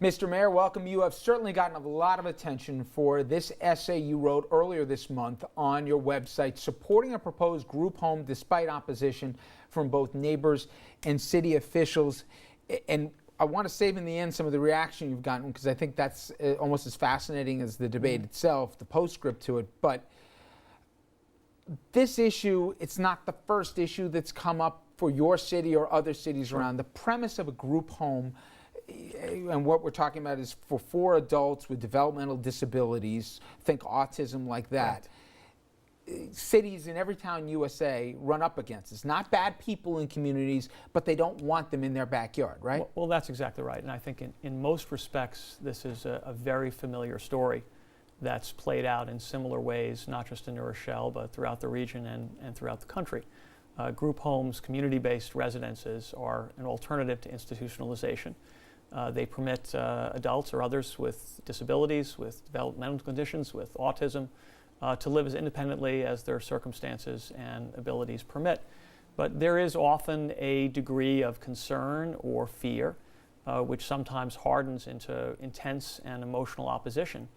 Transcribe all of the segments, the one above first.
Mr. Mayor, welcome. You have certainly gotten a lot of attention for this essay you wrote earlier this month on your website, supporting a proposed group home despite opposition from both neighbors and city officials. And I want to save in the end some of the reaction you've gotten, because I think that's almost as fascinating as the debate itself, the postscript to it. But this issue, it's not the first issue that's come up for your city or other cities around. The premise of a group home, and what we're talking about, is for 4 adults with developmental disabilities, think autism, like that. Right. Cities in every town in USA run up against this. Not bad people in communities, but they don't want them in their backyard, right? Well, that's exactly right. And I think in most respects, this is a very familiar story that's played out in similar ways, not just in Rochelle, but throughout the region and throughout the country. Group homes, community-based residences, are an alternative to institutionalization. They permit adults or others with disabilities, with developmental conditions, with autism, to live as independently as their circumstances and abilities permit. But there is often a degree of concern or fear, which sometimes hardens into intense and emotional opposition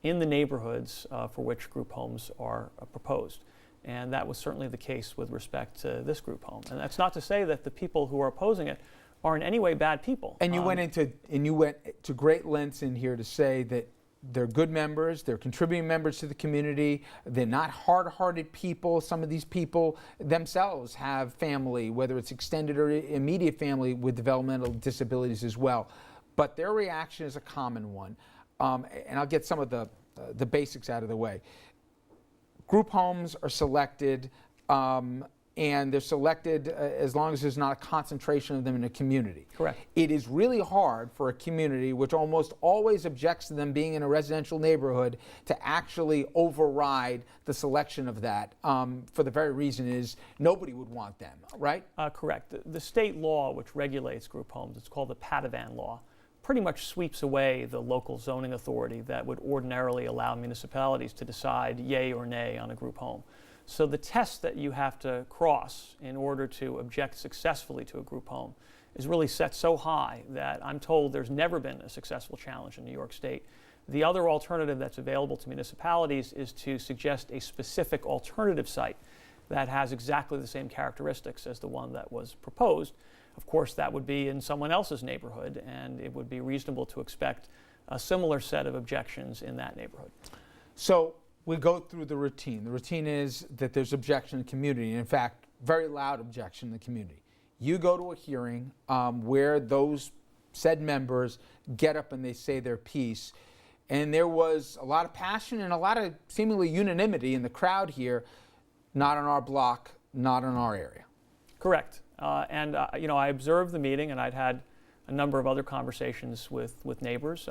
in the neighborhoods for which group homes are proposed. And that was certainly the case with respect to this group home. And that's not to say that the people who are opposing it are in any way bad people. And you went to great lengths in here to say that they're good members, they're contributing members to the community, they're not hard-hearted people. Some of these people themselves have family, whether it's extended or immediate family, with developmental disabilities as well. But their reaction is a common one. And I'll get some of the basics out of the way. Group homes are selected, and they're selected as long as there's not a concentration of them in a community. Correct. It is really hard for a community, which almost always objects to them being in a residential neighborhood, to actually override the selection of that, for the very reason is nobody would want them, right? Correct. The state law which regulates group homes, it's called the Padovan law, pretty much sweeps away the local zoning authority that would ordinarily allow municipalities to decide yay or nay on a group home. So the test that you have to cross in order to object successfully to a group home is really set so high that I'm told there's never been a successful challenge in New York State. The other alternative that's available to municipalities is to suggest a specific alternative site that has exactly the same characteristics as the one that was proposed. Of course, that would be in someone else's neighborhood, and it would be reasonable to expect a similar set of objections in that neighborhood. So we go through the routine. The routine is that there's objection in the community, and in fact, very loud objection in the community. You go to a hearing where those said members get up and they say their piece, and there was a lot of passion and a lot of seemingly unanimity in the crowd here. Not on our block, not in our area. Correct. You know, I observed the meeting, and I'd had a number of other conversations with neighbors.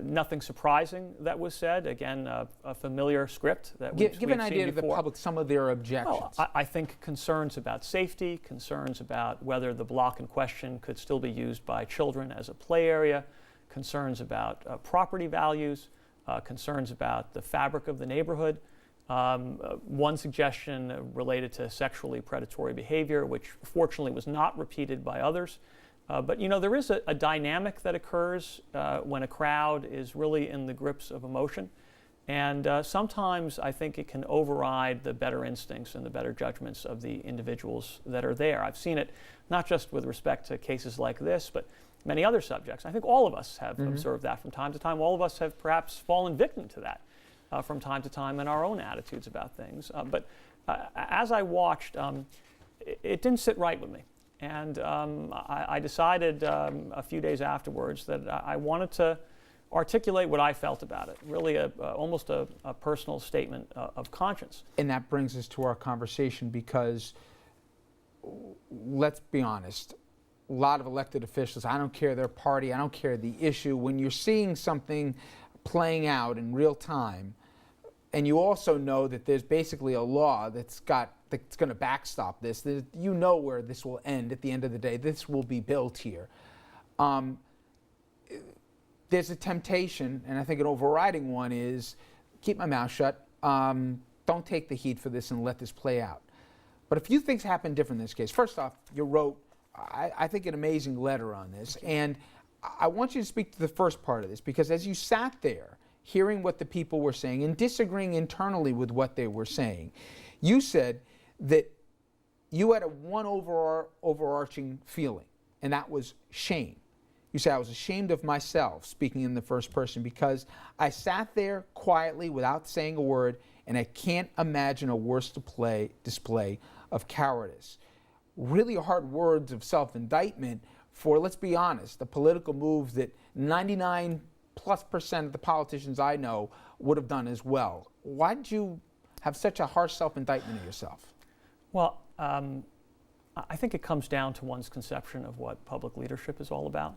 Nothing surprising that was said. Again, a familiar script that we've Give an idea to before. the public some of their objections. Well, I think concerns about safety, concerns about whether the block in question could still be used by children as a play area, concerns about property values, concerns about the fabric of the neighborhood. One suggestion related to sexually predatory behavior, which fortunately was not repeated by others. But you know, there is a dynamic that occurs when a crowd is really in the grips of emotion. And sometimes I think it can override the better instincts and the better judgments of the individuals that are there. I've seen it not just with respect to cases like this, but many other subjects. I think all of us have observed that from time to time. All of us have perhaps fallen victim to that from time to time in our own attitudes about things. But as I watched, it didn't sit right with me. And I decided a few days afterwards that I wanted to articulate what I felt about it, really almost a personal statement of conscience. And that brings us to our conversation, because let's be honest, a lot of elected officials, I don't care their party, I don't care the issue, when you're seeing something playing out in real time, and you also know that there's basically a law that's going to backstop this, that you know where this will end at the end of the day. This will be built here. There's a temptation, and I think an overriding one is keep my mouth shut. Don't take the heat for this and let this play out. But a few things happened different in this case. First off, you wrote, I think, an amazing letter on this, and I want you to speak to the first part of this, because as you sat there hearing what the people were saying and disagreeing internally with what they were saying, you said that you had one overarching feeling, and that was shame. You said, I was ashamed of myself, speaking in the first person, because I sat there quietly without saying a word, and I can't imagine a worse display of cowardice. Really hard words of self-indictment for, let's be honest, the political move that 99+% of the politicians I know would have done as well. Why did you have such a harsh self-indictment of yourself? Well, I think it comes down to one's conception of what public leadership is all about.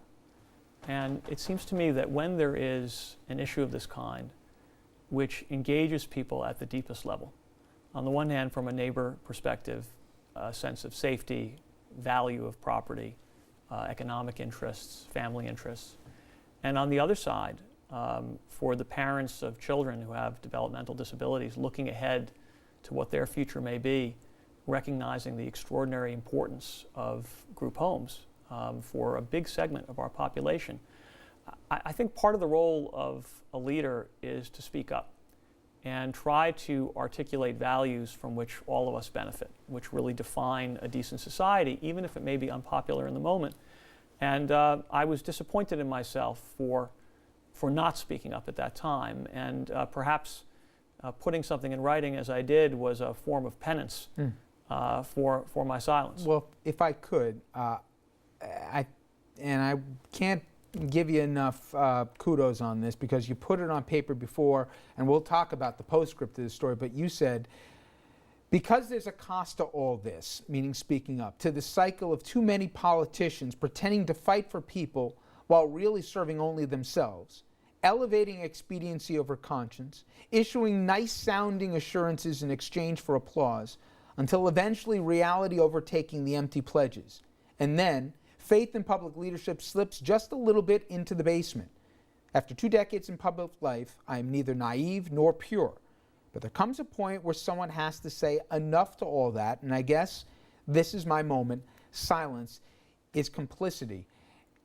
And it seems to me that when there is an issue of this kind, which engages people at the deepest level, on the one hand, from a neighbor perspective, a sense of safety, value of property, economic interests, family interests, and on the other side, for the parents of children who have developmental disabilities, looking ahead to what their future may be, recognizing the extraordinary importance of group homes for a big segment of our population. I think part of the role of a leader is to speak up and try to articulate values from which all of us benefit, which really define a decent society, even if it may be unpopular in the moment. And I was disappointed in myself for not speaking up at that time, and perhaps putting something in writing as I did was a form of penance for my silence. Well, if I could, I can't give you enough kudos on this, because you put it on paper before, and we'll talk about the postscript of this story, but you said, because there's a cost to all this, meaning speaking up, to the cycle of too many politicians pretending to fight for people while really serving only themselves, elevating expediency over conscience, issuing nice-sounding assurances in exchange for applause, until eventually reality overtaking the empty pledges. And then, faith in public leadership slips just a little bit into the basement. After 2 decades in public life, I am neither naive nor pure. But there comes a point where someone has to say enough to all that, and I guess this is my moment. Silence is complicity.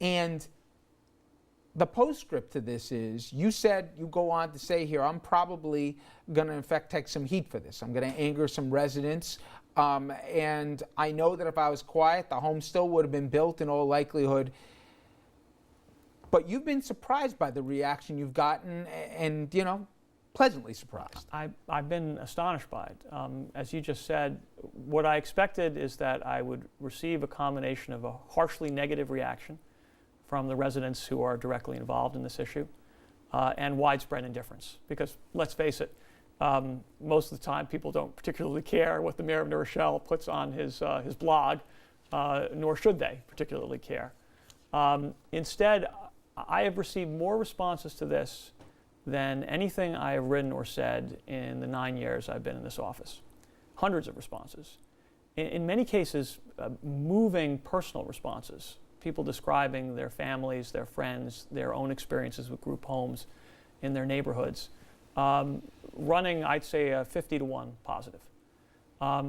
And the postscript to this is, you said, you go on to say here, I'm probably going to in fact take some heat for this. I'm going to anger some residents. And I know that if I was quiet, the home still would have been built in all likelihood. But you've been surprised by the reaction you've gotten, and, pleasantly surprised. I've been astonished by it. As you just said, what I expected is that I would receive a combination of a harshly negative reaction from the residents who are directly involved in this issue, and widespread indifference. Because let's face it, most of the time people don't particularly care what the mayor of New Rochelle puts on his blog, nor should they particularly care. Instead, I have received more responses to this than anything I have written or said in the 9 years I've been in this office. Hundreds of responses. In many cases, moving personal responses. People describing their families, their friends, their own experiences with group homes in their neighborhoods. Running, I'd say, a 50-to-1 positive.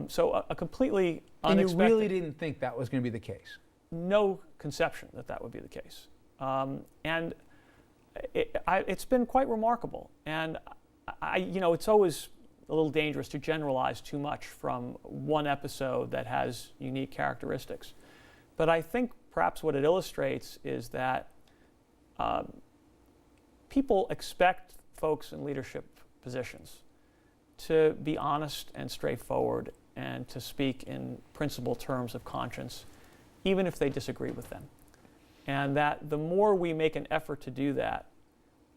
So a completely unexpected... And you really didn't think that was going to be the case? No conception that that would be the case. And it's been quite remarkable. And it's always a little dangerous to generalize too much from one episode that has unique characteristics. But I think perhaps what it illustrates is that people expect folks in leadership positions to be honest and straightforward and to speak in principled terms of conscience, even if they disagree with them. And that the more we make an effort to do that,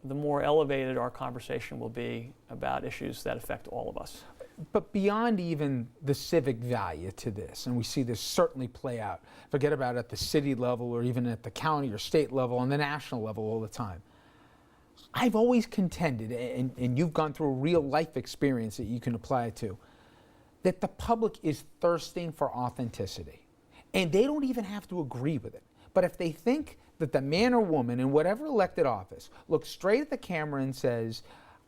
the more elevated our conversation will be about issues that affect all of us. But beyond even the civic value to this, and we see this certainly play out, forget about it at the city level or even at the county or state level and the national level all the time. I've always contended, and you've gone through a real life experience that you can apply it to, that the public is thirsting for authenticity. And they don't even have to agree with it. But if they think that the man or woman in whatever elected office looks straight at the camera and says,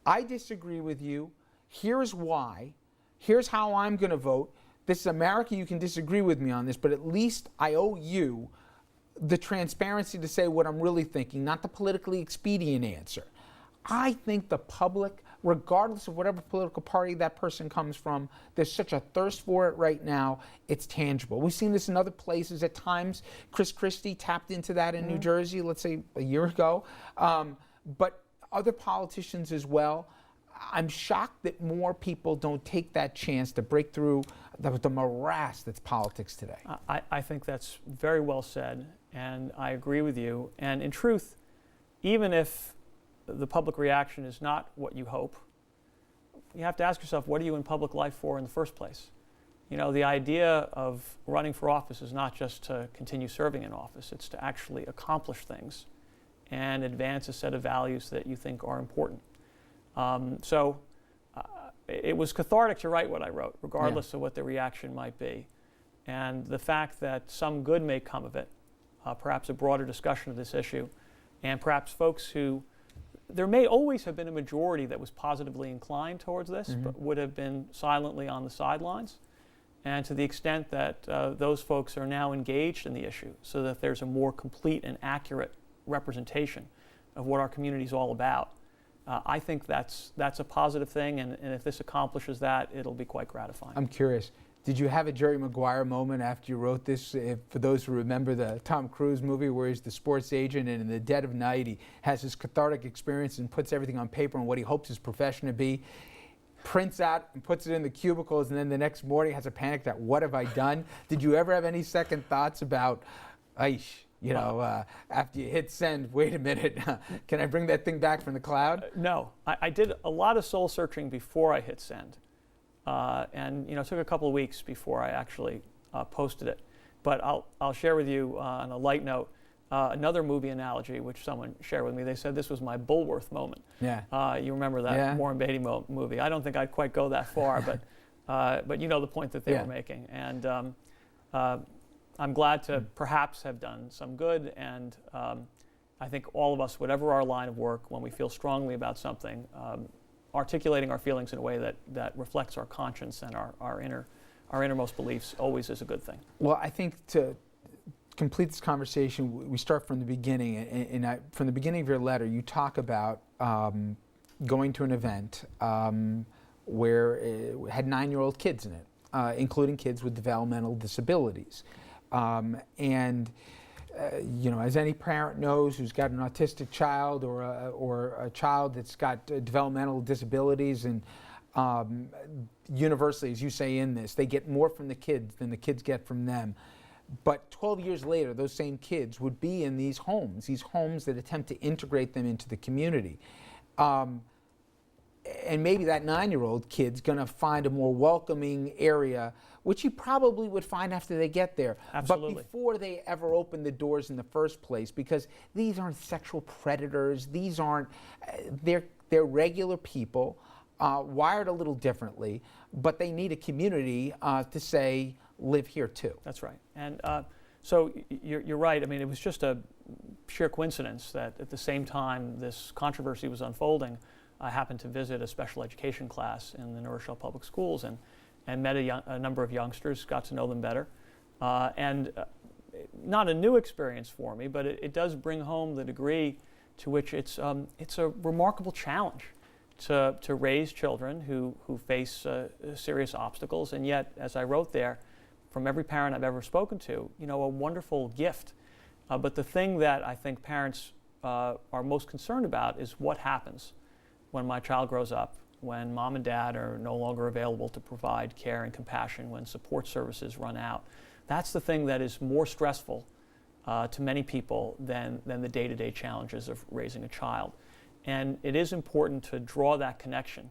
I disagree with you, here's why, here's how I'm going to vote, this is America, you can disagree with me on this, but at least I owe you the transparency to say what I'm really thinking, not the politically expedient answer. I think the public, regardless of whatever political party that person comes from, there's such a thirst for it right now. It's tangible. We've seen this in other places at times. Chris Christie tapped into that in New Jersey, let's say a year ago. But other politicians as well. I'm shocked that more people don't take that chance to break through the morass that's politics today. I think that's very well said, and I agree with you. And in truth, even if the public reaction is not what you hope, you have to ask yourself, what are you in public life for in the first place? You know, the idea of running for office is not just to continue serving in office, it's to actually accomplish things and advance a set of values that you think are important. It was cathartic to write what I wrote, regardless of what the reaction might be. And the fact that some good may come of it, perhaps a broader discussion of this issue, and perhaps folks who, there may always have been a majority that was positively inclined towards this, but would have been silently on the sidelines. And to the extent that those folks are now engaged in the issue, so that there's a more complete and accurate representation of what our community is all about, I think that's a positive thing, and if this accomplishes that, it'll be quite gratifying. I'm curious, did you have a Jerry Maguire moment after you wrote this? For those who remember the Tom Cruise movie where he's the sports agent and in the dead of night he has his cathartic experience and puts everything on paper and what he hopes his profession to be, prints out and puts it in the cubicles, and then the next morning has a panic that what have I done? Did you ever have any second thoughts about, after you hit send, wait a minute, can I bring that thing back from the cloud? No, I did a lot of soul searching before I hit send. And it took a couple of weeks before I actually posted it. But I'll share with you on a light note another movie analogy which someone shared with me. They said this was my Bulworth moment. Yeah. You remember that Warren Beatty movie? I don't think I'd quite go that far, but you know the point that they were making. And I'm glad to perhaps have done some good. And I think all of us, whatever our line of work, when we feel strongly about something, articulating our feelings in a way that reflects our conscience and our innermost beliefs always is a good thing. Well, I think to complete this conversation, we start from the beginning. And from the beginning of your letter, you talk about going to an event where it had 9-year-old kids in it, including kids with developmental disabilities. As any parent knows who's got an autistic child or a child that's got developmental disabilities, and universally, as you say in this, they get more from the kids than the kids get from them. But 12 years later, those same kids would be in these homes that attempt to integrate them into the community. And maybe that 9-year-old kid's going to find a more welcoming area, which he probably would find after they get there. Absolutely. But before they ever open the doors in the first place, because these aren't sexual predators. These aren't, they're regular people, wired a little differently, but they need a community to say, live here too. That's right. And so you're right. I mean, it was just a sheer coincidence that at the same time this controversy was unfolding, I happened to visit a special education class in the Rochelle public schools and met a number of youngsters, got to know them better. Not a new experience for me, but it does bring home the degree to which it's a remarkable challenge to raise children who face serious obstacles. And yet, as I wrote there, from every parent I've ever spoken to, a wonderful gift. But the thing that I think parents are most concerned about is what happens when my child grows up, when mom and dad are no longer available to provide care and compassion, when support services run out. That's the thing that is more stressful to many people than the day-to-day challenges of raising a child. And it is important to draw that connection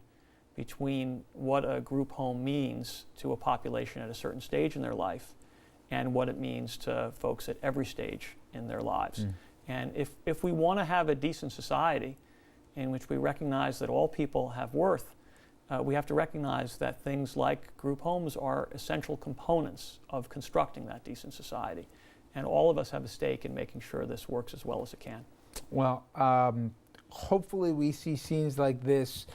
between what a group home means to a population at a certain stage in their life and what it means to folks at every stage in their lives. And if we want to have a decent society in which we recognize that all people have worth, we have to recognize that things like group homes are essential components of constructing that decent society. And all of us have a stake in making sure this works as well as it can. Well, hopefully we see scenes like this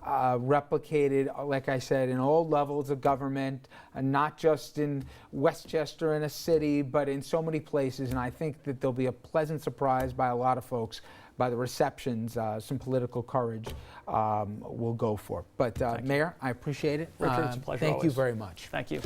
replicated, like I said, in all levels of government, not just in Westchester in a city, but in so many places. And I think that there'll be a pleasant surprise by a lot of folks by the receptions. Some political courage will go for. But Mayor, I appreciate it. Richard, it's a pleasure Thank you always. very much. Thank you.